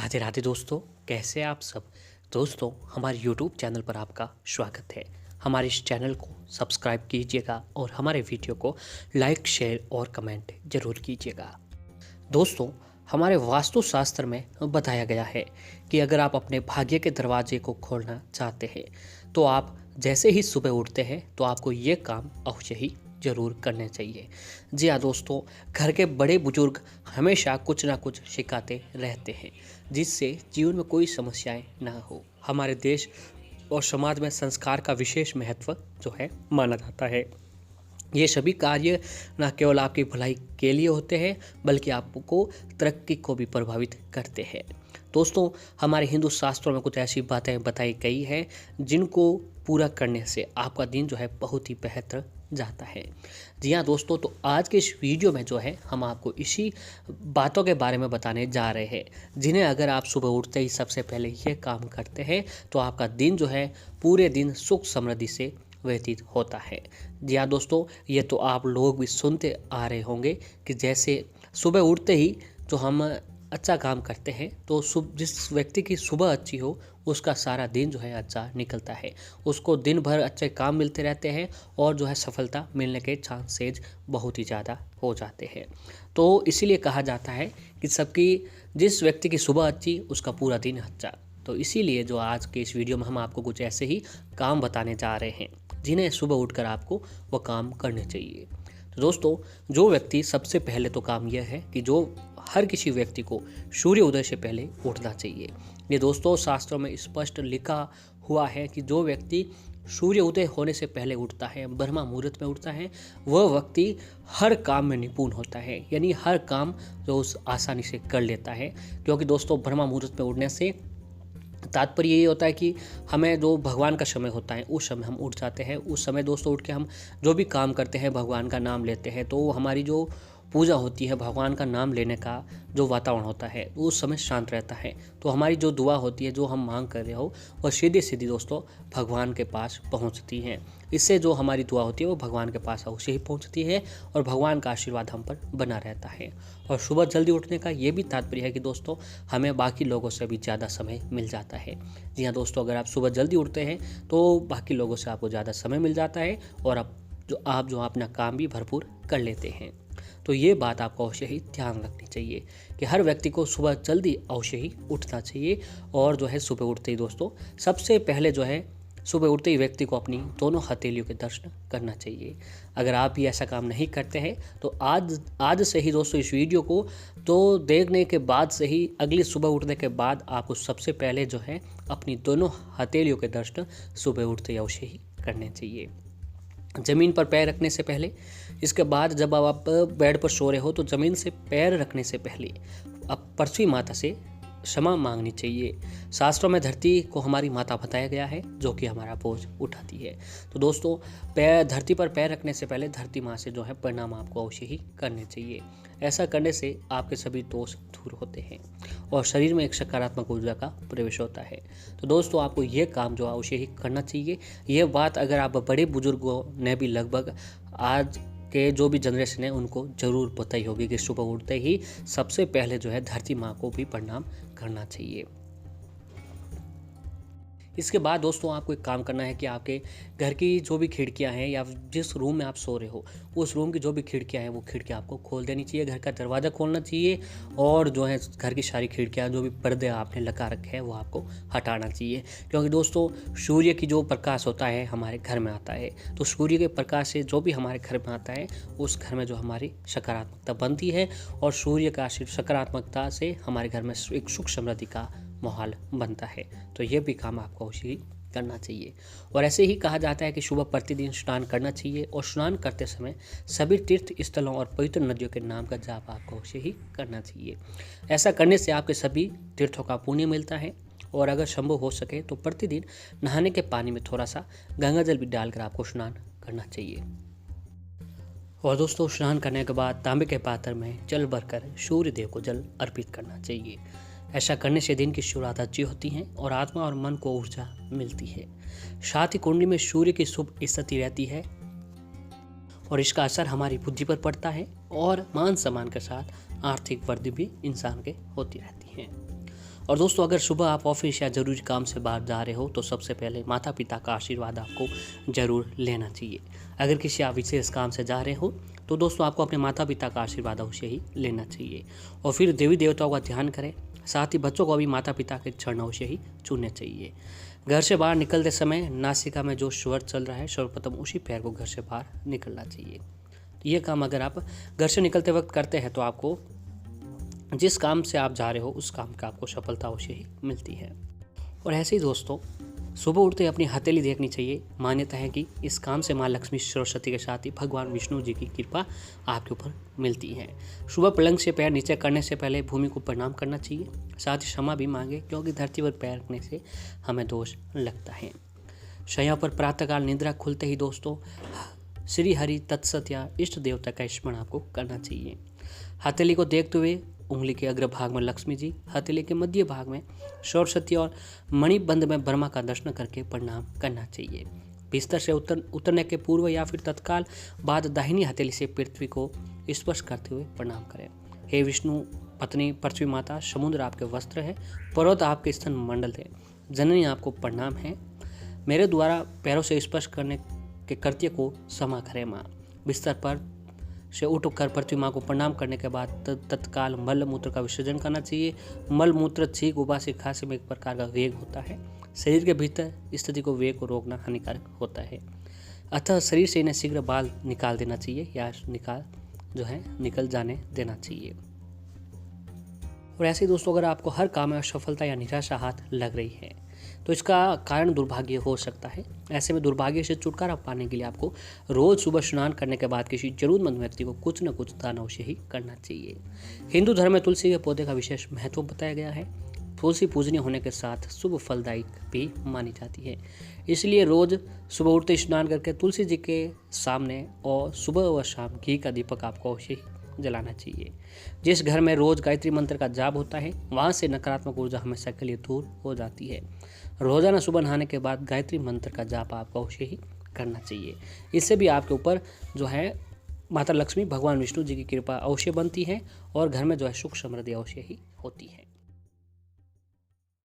राधे राधे दोस्तों, कैसे आप सब। दोस्तों, हमारे YouTube चैनल पर आपका स्वागत है। हमारे इस चैनल को सब्सक्राइब कीजिएगा और हमारे वीडियो को लाइक, शेयर और कमेंट जरूर कीजिएगा। दोस्तों, हमारे वास्तुशास्त्र में बताया गया है कि अगर आप अपने भाग्य के दरवाजे को खोलना चाहते हैं तो आप जैसे ही सुबह उठते हैं तो आपको ये काम अवश्य ही जरूर करने चाहिए। जी हाँ दोस्तों, घर के बड़े बुजुर्ग हमेशा कुछ ना कुछ सिखाते रहते हैं जिससे जीवन में कोई समस्याएं ना हो। हमारे देश और समाज में संस्कार का विशेष महत्व जो है माना जाता है। ये सभी कार्य न केवल आपकी भलाई के लिए होते हैं बल्कि आपको तरक्की को भी प्रभावित करते हैं। दोस्तों, हमारे हिंदू शास्त्रों में कुछ ऐसी बातें बताई गई हैं जिनको पूरा करने से आपका दिन जो है बहुत ही बेहतर जाता है। जी हाँ दोस्तों, तो आज के इस वीडियो में जो है हम आपको इसी बातों के बारे में बताने जा रहे हैं जिन्हें अगर आप सुबह उठते ही सबसे पहले ये काम करते हैं तो आपका दिन जो है पूरे दिन सुख समृद्धि से व्यतीत होता है। जी हाँ दोस्तों, ये तो आप लोग भी सुनते आ रहे होंगे कि जैसे सुबह उठते ही जो हम अच्छा काम करते हैं तो जिस व्यक्ति की सुबह अच्छी हो उसका सारा दिन जो है अच्छा निकलता है, उसको दिन भर अच्छे काम मिलते रहते हैं और जो है सफलता मिलने के चांसेज बहुत ही ज़्यादा हो जाते हैं। तो इसीलिए कहा जाता है कि जिस व्यक्ति की सुबह अच्छी उसका पूरा दिन अच्छा। तो इसीलिए जो आज के इस वीडियो में हम आपको कुछ ऐसे ही काम बताने जा रहे हैं जिन्हें सुबह उठकर आपको वो काम करने चाहिए। तो दोस्तों, जो व्यक्ति सबसे पहले तो काम यह है कि जो हर किसी व्यक्ति को सूर्य उदय से पहले उठना चाहिए। ये दोस्तों शास्त्रों में स्पष्ट लिखा हुआ है कि जो व्यक्ति सूर्य उदय होने से पहले उठता है, ब्रह्मा मुहूर्त में उठता है, वह व्यक्ति हर काम में निपुण होता है, यानी हर काम जो उस आसानी से कर लेता है। क्योंकि दोस्तों ब्रह्मा मुहूर्त में उठने से तात्पर्य ये होता है कि हमें जो भगवान का समय होता है उस समय हम उठ जाते हैं। उस समय दोस्तों उठ के हम जो भी काम करते हैं, भगवान का नाम लेते हैं, तो हमारी जो पूजा होती है, भगवान का नाम लेने का जो वातावरण होता है उस समय शांत रहता है। तो हमारी जो दुआ होती है, जो हम मांग कर रहे हो, वह सीधी सीधी दोस्तों भगवान के पास पहुंचती हैं। इससे जो हमारी दुआ होती है वो भगवान के पास अवश्य ही पहुंचती है और भगवान का आशीर्वाद हम पर बना रहता है। और सुबह जल्दी उठने का ये भी तात्पर्य है कि दोस्तों हमें बाकी लोगों से भी ज़्यादा समय मिल जाता है। जी हाँ दोस्तों, अगर आप सुबह जल्दी उठते हैं तो बाकी लोगों से आपको ज़्यादा समय मिल जाता है और आप अपना काम भी भरपूर कर लेते हैं। तो ये बात आपको अवश्य ही ध्यान रखनी चाहिए कि हर व्यक्ति को सुबह जल्दी अवश्य ही उठना चाहिए। और जो है सुबह उठते ही दोस्तों सबसे पहले जो है सुबह उठते ही व्यक्ति को अपनी दोनों हथेलियों के दर्शन करना चाहिए। अगर आप भी ऐसा काम नहीं करते हैं तो आज से ही दोस्तों इस वीडियो को तो देखने के बाद से ही अगली सुबह उठने के बाद आपको सबसे पहले जो है अपनी दोनों हथेलियों के दर्शन सुबह उठते ही अवश्य ही करने चाहिए। ज़मीन पर पैर रखने से पहले, इसके बाद जब आप बेड पर सो रहे हो तो ज़मीन से पैर रखने से पहले अब पृथ्वी माता से क्षमा मांगनी चाहिए। शास्त्रों में धरती को हमारी माता बताया गया है जो कि हमारा बोझ उठाती है। तो दोस्तों धरती पर पैर रखने से पहले धरती माँ से जो है प्रणाम आपको अवश्य ही करने चाहिए। ऐसा करने से आपके सभी दोष दूर होते हैं और शरीर में एक सकारात्मक ऊर्जा का प्रवेश होता है। तो दोस्तों आपको ये काम जो अवश्य ही करना चाहिए। ये बात अगर आप बड़े बुजुर्गों ने भी लगभग आज के जो भी जनरेशन है उनको ज़रूर पता ही होगी कि सुबह उठते ही सबसे पहले जो है धरती माँ को भी प्रणाम करना चाहिए। इसके बाद दोस्तों आपको एक काम करना है कि आपके घर की जो भी खिड़कियां हैं या जिस रूम में आप सो रहे हो उस रूम की जो भी खिड़कियां हैं वो खिड़कियां आपको खोल देनी चाहिए। घर का दरवाज़ा खोलना चाहिए और जो है घर की सारी खिड़कियां जो भी पर्दे आपने लगा रखे हैं वो आपको हटाना चाहिए। क्योंकि दोस्तों सूर्य की जो प्रकाश होता है हमारे घर में आता है, तो सूर्य के प्रकाश से जो भी हमारे घर में आता है उस घर में जो हमारी सकारात्मकता बनती है और सूर्य का सकारात्मकता से हमारे घर में एक सुख समृद्धि का माहौल बनता है। तो ये भी काम आपको अवश्य ही करना चाहिए। और ऐसे ही कहा जाता है कि सुबह प्रतिदिन स्नान करना चाहिए और स्नान करते समय सभी तीर्थ स्थलों और पवित्र नदियों के नाम का जाप आपको अवश्य ही करना चाहिए। ऐसा करने से आपके सभी तीर्थों का पुण्य मिलता है और अगर संभव हो सके तो प्रतिदिन नहाने के पानी में थोड़ा सा गंगा जल भी डालकर आपको स्नान करना चाहिए। और दोस्तों स्नान करने के बाद तांबे के पात्र में जल भरकर सूर्य देव को जल अर्पित करना चाहिए। ऐसा करने से दिन की शुरुआत अच्छी होती है और आत्मा और मन को ऊर्जा मिलती है। साथ ही कुंडली में सूर्य की शुभ स्थिति रहती है और इसका असर हमारी बुद्धि पर पड़ता है और मान सम्मान के साथ आर्थिक वृद्धि भी इंसान के होती रहती है। और दोस्तों अगर सुबह आप ऑफिस या ज़रूरी काम से बाहर जा रहे हो तो सबसे पहले माता पिता का आशीर्वाद आपको ज़रूर लेना चाहिए। अगर किसी आप विशेष काम से जा रहे हो तो दोस्तों आपको अपने माता पिता का आशीर्वाद अवश्य ही लेना चाहिए। और फिर देवी देवताओं का ध्यान करें, साथ ही बच्चों को भी माता पिता के चरण अवश्य ही चुनने चाहिए। घर से बाहर निकलते समय नासिका में जो स्वर चल रहा है सर्वप्रथम उसी पैर को घर से बाहर निकलना चाहिए। ये काम अगर आप घर से निकलते वक्त करते हैं तो आपको जिस काम से आप जा रहे हो उस काम का आपको सफलता अवश्य ही मिलती है। और ऐसे ही दोस्तों सुबह उठते अपनी हथेली देखनी चाहिए। मान्यता है कि इस काम से माँ लक्ष्मी सरस्वती के साथ ही भगवान विष्णु जी की कृपा आपके ऊपर मिलती है। सुबह पलंग से पैर नीचे करने से पहले भूमि को प्रणाम करना चाहिए, साथ ही क्षमा भी मांगे क्योंकि धरती पर पैर रखने से हमें दोष लगता है। शय्या पर प्रातःकाल निद्रा खुलते ही दोस्तों श्री हरि तत्सत या इष्ट देवता का स्मरण आपको करना चाहिए। हथेली को देखते हुए उंगली के अग्र भाग में लक्ष्मी जी, हथेली के मध्य भाग में सरस्वती और मणिबंध में ब्रह्मा का दर्शन करके प्रणाम करना चाहिए। बिस्तर से उतरने के पूर्व या फिर तत्काल बाद दाहिनी हथेली से पृथ्वी को स्पर्श करते हुए प्रणाम करें। हे विष्णु पत्नी पृथ्वी माता, समुद्र आपके वस्त्र है, पर्वत आपके स्तन मंडल है, जननी आपको प्रणाम है। मेरे द्वारा पैरों से स्पर्श करने के कृत्य को क्षमा करें माँ। बिस्तर पर से उठकर पृथ्वी माँ को प्रणाम करने के बाद तत्काल मल मूत्र का विसर्जन करना चाहिए। मल मूत्र छींक उबासी खांसी में एक प्रकार का वेग होता है। शरीर के भीतर स्थिति को वेग को रोकना हानिकारक होता है, अतः शरीर से इन्हें शीघ्र बाल निकाल देना चाहिए या निकल जाने देना चाहिए। और ऐसे ही दोस्तों अगर आपको हर काम में असफलता या निराशा हाथ लग रही है तो इसका कारण दुर्भाग्य हो सकता है। ऐसे में दुर्भाग्य से छुटकारा पाने के लिए आपको रोज सुबह स्नान करने के बाद किसी जरूरतमंद व्यक्ति को कुछ न कुछ दान अवश्य ही करना चाहिए। हिंदू धर्म में तुलसी के पौधे का विशेष महत्व बताया गया है। तुलसी पूजनीय होने के साथ शुभ फलदायक भी मानी जाती है, इसलिए रोज सुबह उठते स्नान करके तुलसी जी के सामने और सुबह व शाम घी का दीपक आपको अवश्य ही जलाना चाहिए। जिस घर में रोज गायत्री मंत्र का जाप होता है वहां से नकारात्मक ऊर्जा हमेशा के लिए दूर हो जाती है। रोजाना सुबह नहाने के बाद गायत्री मंत्र का जाप आपको अवश्य ही करना चाहिए। इससे भी आपके ऊपर माता लक्ष्मी भगवान विष्णु जी की कृपा अवश्य बनती है और घर में सुख समृद्धि अवश्य ही होती है।